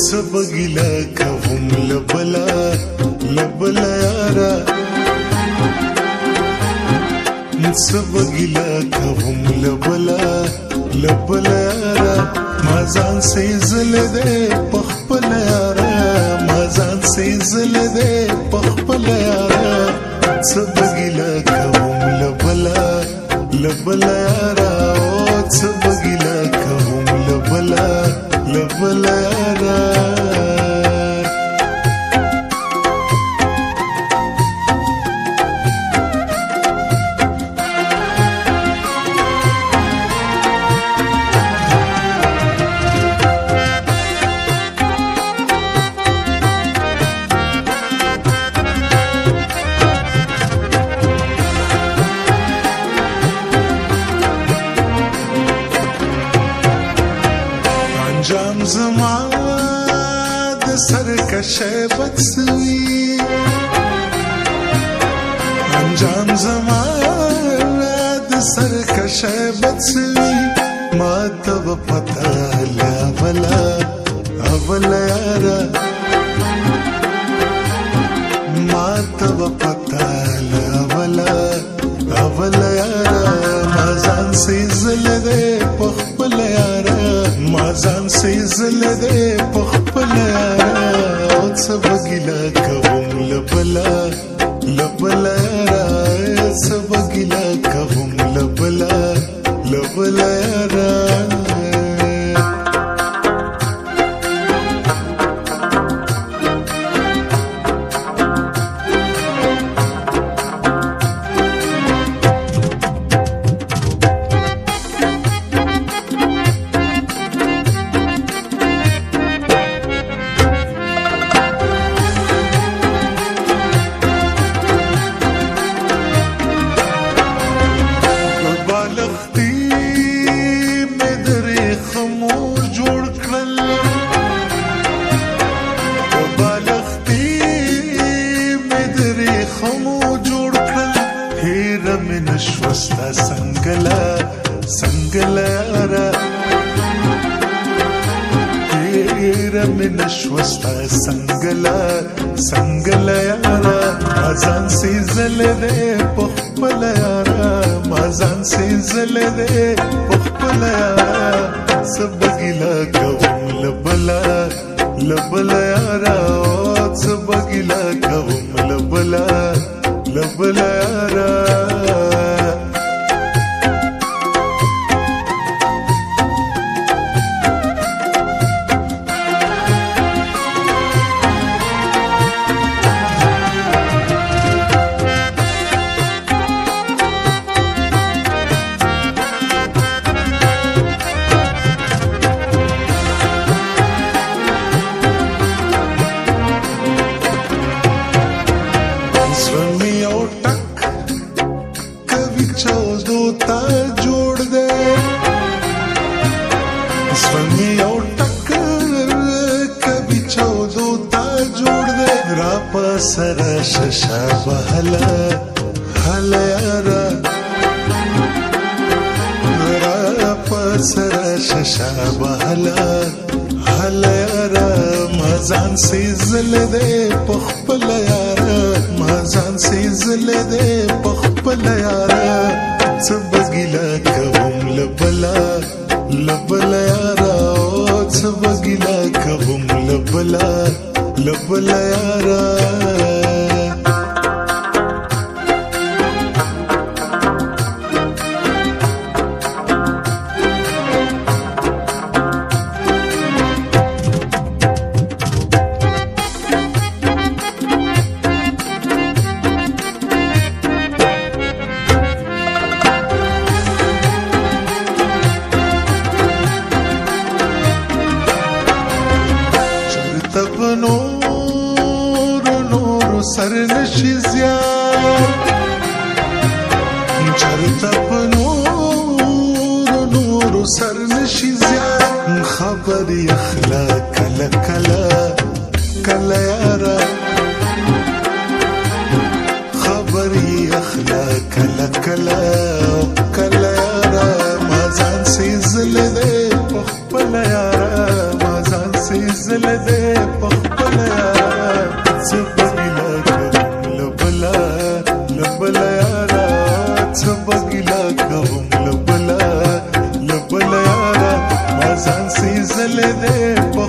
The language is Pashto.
سبګیلا کوم لبلا لبلا یارا سبګیلا کوم لبلا لبلا یارا ما ځان سي زل دې پخپل یارا ما ځان سي زل دې پخپل یارا سبګیلا کوم لبلا لبلا یارا سبګیلا کوم لبلا لبلا یارا انجام زما د سرکشه بڅوي انجام زما د سرکشه بڅوي ما ته پتا لا ولا اولا یارا ما ته پتا لا ولا اولا یارا ما ځان سي زل دې پخپل یارا ما ځان سي زل دې پخپل یارا او سبګیلا کوم لبلا لبلا یارا سبګیلا کوم لبلا لبلا یارا نشوستا سنگلا سنگلا یارا تیرا من نشوستا سنگلا سنگلا یارا مازان سی زل دے پخپل یارا مازان سی زل دے پخپل یارا سبگیلا کوم لبلا لبلا یارا سبگیلا کوم لبلا لبلا یارا سرا ششا بهلا هلا یارا را پسرا ششا بهلا هلا یارا ما ځان سي زل دې پخپل یارا ما ځان سي زل دې پخپل یارا سبګیلا کوم لبلا لبلا یارا سبګیلا کوم لبلا لبلا یارا سر نشي زیار چرته په نور سر نشي زیار خبري اخلاق کلا کلا کلا یارا خبري اخلاق کلا کلا کلا یارا ما ځان سي زل دې په خپل یارا ما ځان سي زل دې ګرځلې دې په